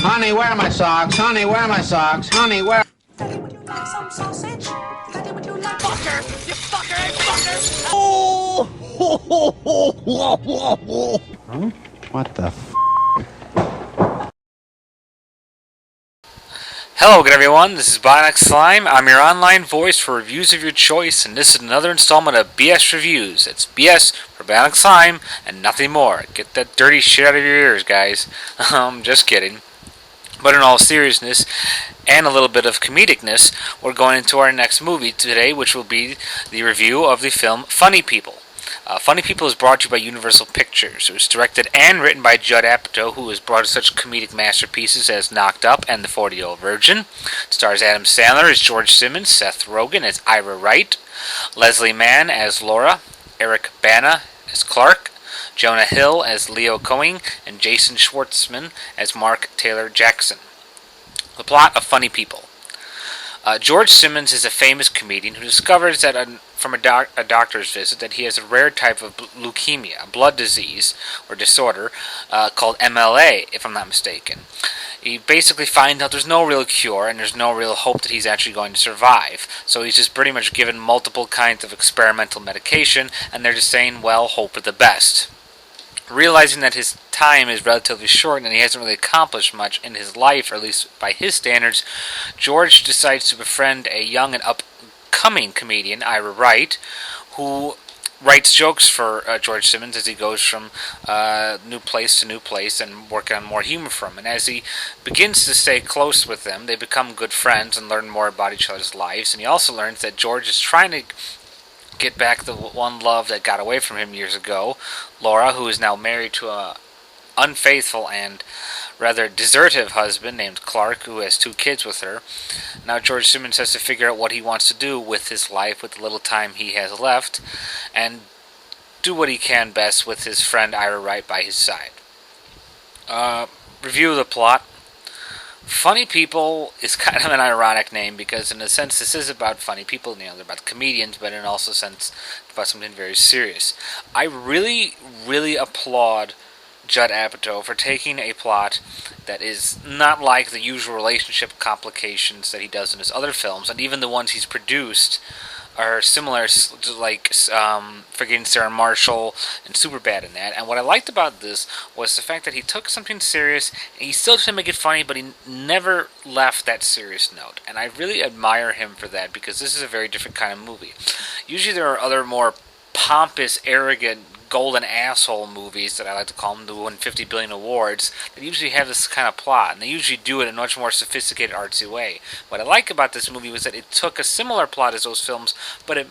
Honey, where are my socks? Honey, where are my socks? Honey, where... Daddy, would you like some sausage? Daddy, would you like... Fucker! You fucker! Fucker! Oh! Huh? What the f... Hello again everyone, this is Bionic Slime. I'm your online voice for reviews of your choice, and this is another installment of BS Reviews. It's BS for Bionic Slime and nothing more. Get that dirty shit out of your ears, guys. Just kidding. But in all seriousness, and a little bit of comedicness, we're going into our next movie today, which will be the review of the film Funny People. Funny People is brought to you by Universal Pictures. It was directed and written by Judd Apatow, who has brought us such comedic masterpieces as Knocked Up and The 40-Year-Old Virgin. It stars Adam Sandler as George Simmons, Seth Rogen as Ira Wright, Leslie Mann as Laura, Eric Bana as Clark, Jonah Hill as Leo Coing, and Jason Schwartzman as Mark Taylor Jackson. The plot of Funny People. George Simmons is a famous comedian who discovers that from a doctor's visit that he has a rare type of leukemia, a blood disease or disorder called MLA, if I'm not mistaken. He basically finds out there's no real cure and there's no real hope that he's actually going to survive. So he's just pretty much given multiple kinds of experimental medication, and they're just saying, well, hope for the best. Realizing that his time is relatively short and he hasn't really accomplished much in his life, or at least by his standards, George decides to befriend a young and upcoming comedian, Ira Wright, who writes jokes for George Simmons as he goes from new place to new place and working on more humor from him. And as he begins to stay close with them, they become good friends and learn more about each other's lives. And he also learns that George is trying to get back the one love that got away from him years ago, Laura, who is now married to a unfaithful and rather desertive husband named Clark, who has 2 kids with her. Now George Simmons has to figure out what he wants to do with his life, with the little time he has left, and do what he can best with his friend Ira Wright by his side. Review of the plot. Funny People is kind of an ironic name because in a sense this is about funny people, they're about comedians, but in also sense about something very serious. I really, really applaud Judd Apatow for taking a plot that is not like the usual relationship complications that he does in his other films, and even the ones he's produced are similar, like Forgetting Sarah Marshall and Superbad in that. And what I liked about this was the fact that he took something serious and he still tried to make it funny, but he never left that serious note. And I really admire him for that, because this is a very different kind of movie. Usually there are other more pompous, arrogant, golden asshole movies that I like to call them, that win 50 billion awards, that usually have this kind of plot, and they usually do it in a much more sophisticated, artsy way. What I like about this movie was that it took a similar plot as those films, but it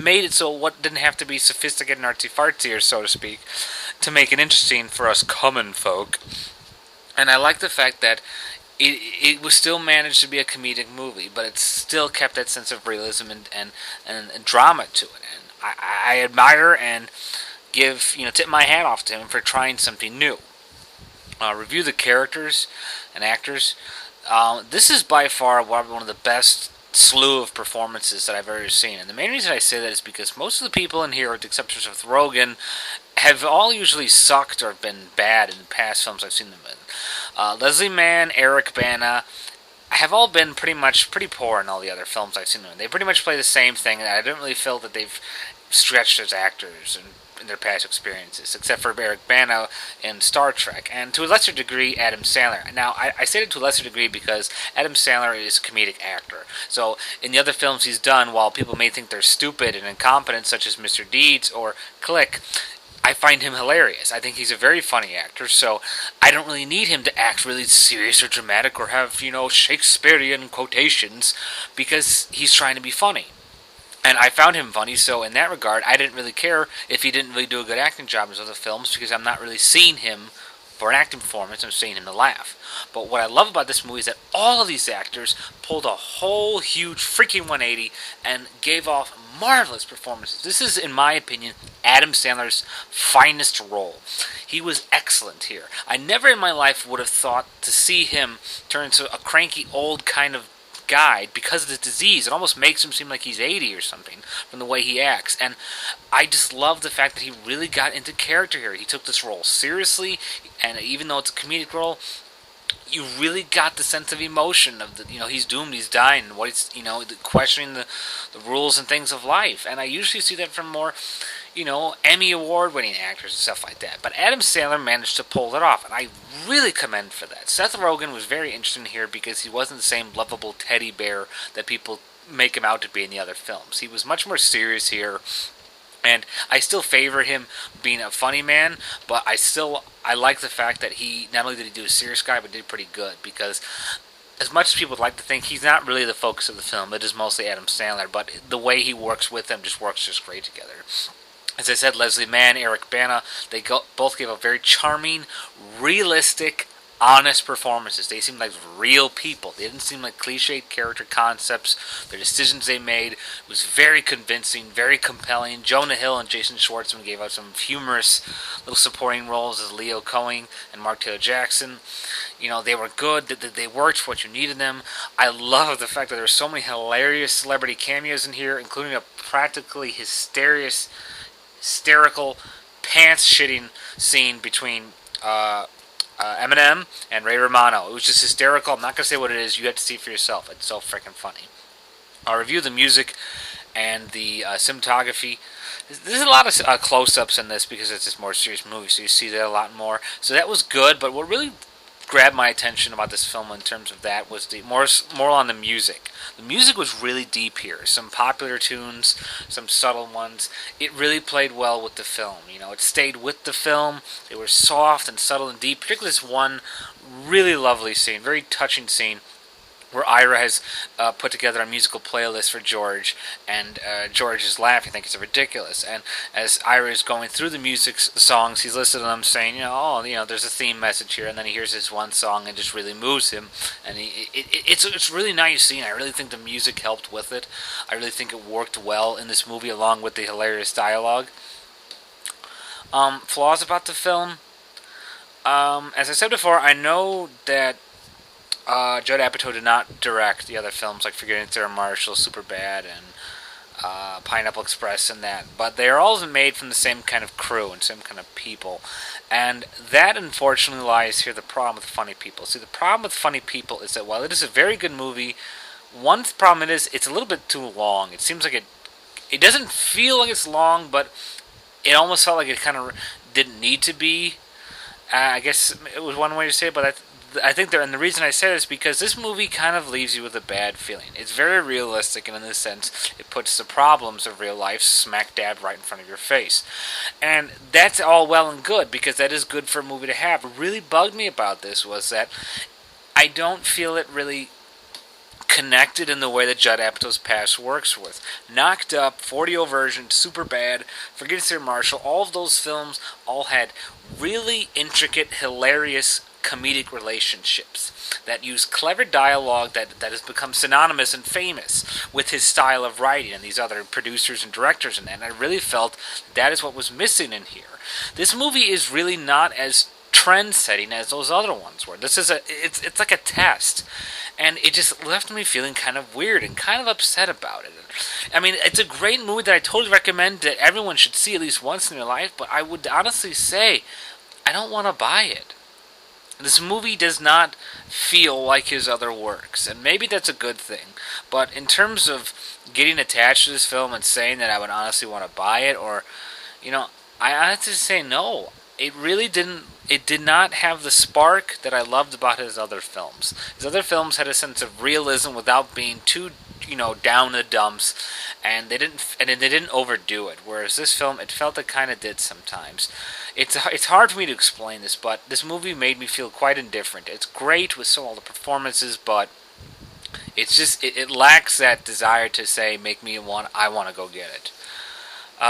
made it so what didn't have to be sophisticated and artsy-fartsy, or so to speak, to make it interesting for us common folk. And I like the fact that it was still managed to be a comedic movie, but it still kept that sense of realism and drama to it. And I admire and give, tip my hat off to him for trying something new. Review the characters and actors. This is by far one of the best slew of performances that I've ever seen. And the main reason I say that is because most of the people in here, with the exception of Seth Rogen, have all usually sucked or been bad in the past films I've seen them in. Leslie Mann, Eric Bana have all been pretty poor in all the other films I've seen them in. They pretty much play the same thing, and I don't really feel that they've stretched as actors in their past experiences, except for Eric Bana in Star Trek, and to a lesser degree, Adam Sandler. Now, I say it to a lesser degree because Adam Sandler is a comedic actor. So, in the other films he's done, while people may think they're stupid and incompetent, such as Mr. Deeds or Click, I find him hilarious. I think he's a very funny actor, so I don't really need him to act really serious or dramatic or have, Shakespearean quotations, because he's trying to be funny. And I found him funny, so in that regard, I didn't really care if he didn't really do a good acting job in his other films, because I'm not really seeing him for an acting performance, I'm seeing him to laugh. But what I love about this movie is that all of these actors pulled a whole huge freaking 180 and gave off marvelous performances. This is, in my opinion, Adam Sandler's finest role. He was excellent here. I never in my life would have thought to see him turn into a cranky old kind of guy because of this disease. It almost makes him seem like he's 80 or something from the way he acts. And I just love the fact that he really got into character here. He took this role seriously, and even though it's a comedic role, you really got the sense of emotion of the, he's doomed, he's dying, what he's, questioning the rules and things of life. And I usually see that from more, Emmy award-winning actors and stuff like that. But Adam Sandler managed to pull it off, and I really commend for that. Seth Rogen was very interesting here because he wasn't the same lovable teddy bear that people make him out to be in the other films. He was much more serious here. And I still favor him being a funny man, but I like the fact that he, not only did he do a serious guy, but did pretty good, because as much as people would like to think, he's not really the focus of the film. It is mostly Adam Sandler, but the way he works with them works just great together. As I said, Leslie Mann, Eric Bana, both gave a very charming, realistic, honest performances. They seemed like real people. They didn't seem like cliched character concepts. The decisions they made was very convincing, very compelling. Jonah Hill and Jason Schwartzman gave out some humorous little supporting roles as Leo Cohen and Mark Taylor Jackson. They were good. They worked for what you needed them. I love the fact that there were so many hilarious celebrity cameos in here, including a practically hysterical pants-shitting scene between Eminem and Ray Romano. It was just hysterical. I'm not going to say what it is. You have to see it for yourself. It's so freaking funny. I'll review the music and the cinematography. There's a lot of close-ups in this because it's a more serious movie, so you see that a lot more. So that was good, but what really grabbed my attention about this film in terms of that was the more on the music. The music was really deep here. Some popular tunes, some subtle ones. It really played well with the film. It stayed with the film. They were soft and subtle and deep. Particularly this one really lovely scene, very touching scene, where Ira has put together a musical playlist for George, and George is laughing, thinking it's ridiculous. And as Ira is going through the songs, he's listening to them saying, there's a theme message here, and then he hears this one song and just really moves him. And it's really nice scene. I really think the music helped with it. I really think it worked well in this movie, along with the hilarious dialogue. Flaws about the film. As I said before, I know that Judd Apatow did not direct the other films like Forgetting Sarah Marshall, Superbad, and Pineapple Express and that. But they are all made from the same kind of crew and same kind of people. And that, unfortunately, lies here the problem with Funny People. See, the problem with Funny People is that while it is a very good movie, one problem it's a little bit too long. It seems like it doesn't feel like it's long, but it almost felt like it kind of didn't need to be. I guess it was one way to say it, but I think and the reason I say this is because this movie kind of leaves you with a bad feeling. It's very realistic, and in this sense, it puts the problems of real life smack dab right in front of your face. And that's all well and good, because that is good for a movie to have. What really bugged me about this was that I don't feel it really connected in the way that Judd Apatow's past works with. Knocked Up, 40 Version, Superbad, Forgetting Sarah Marshall, all of those films all had really intricate, hilarious comedic relationships that use clever dialogue that has become synonymous and famous with his style of writing and these other producers and directors, and I really felt that is what was missing in here. This movie is really not as trend-setting as those other ones were. This is it's like a test, and it just left me feeling kind of weird and kind of upset about it. I mean, it's a great movie that I totally recommend that everyone should see at least once in their life, but I would honestly say I don't want to buy it. This movie does not feel like his other works, and maybe that's a good thing. But in terms of getting attached to this film and saying that I would honestly want to buy it, or, I honestly say no. It really didn't. It did not have the spark that I loved about his other films. His other films had a sense of realism without being too, down in the dumps, and they didn't overdo it. Whereas this film, it felt it kind of did sometimes. It's hard for me to explain this, but this movie made me feel quite indifferent. It's great with all the performances, but it's just it lacks that desire to say, I want to go get it.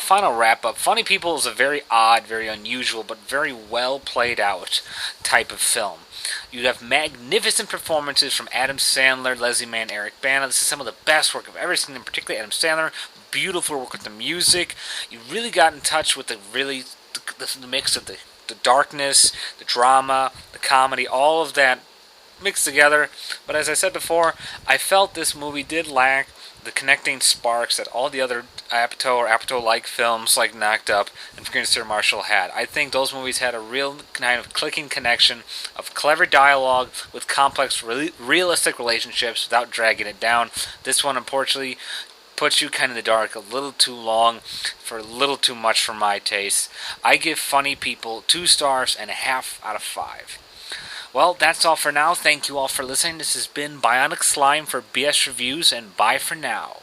Final wrap-up. Funny People is a very odd, very unusual, but very well played out type of film. You have magnificent performances from Adam Sandler, Leslie Mann, Eric Bana. This is some of the best work I've ever seen, and particularly Adam Sandler. Beautiful work with the music. You really got in touch with the mix of the darkness, the drama, the comedy, all of that mixed together. But as I said before, I felt this movie did lack the connecting sparks that all the other Apatow or Apatow-like films like Knocked Up and Gangster Marshall had. I think those movies had a real kind of clicking connection of clever dialogue with complex, realistic relationships without dragging it down. This one, unfortunately, puts you kind of in the dark a little too long for a little too much for my taste. I give Funny People 2 stars and a half out of 5. Well, that's all for now. Thank you all for listening. This has been Bionic Slime for BS Reviews, and bye for now.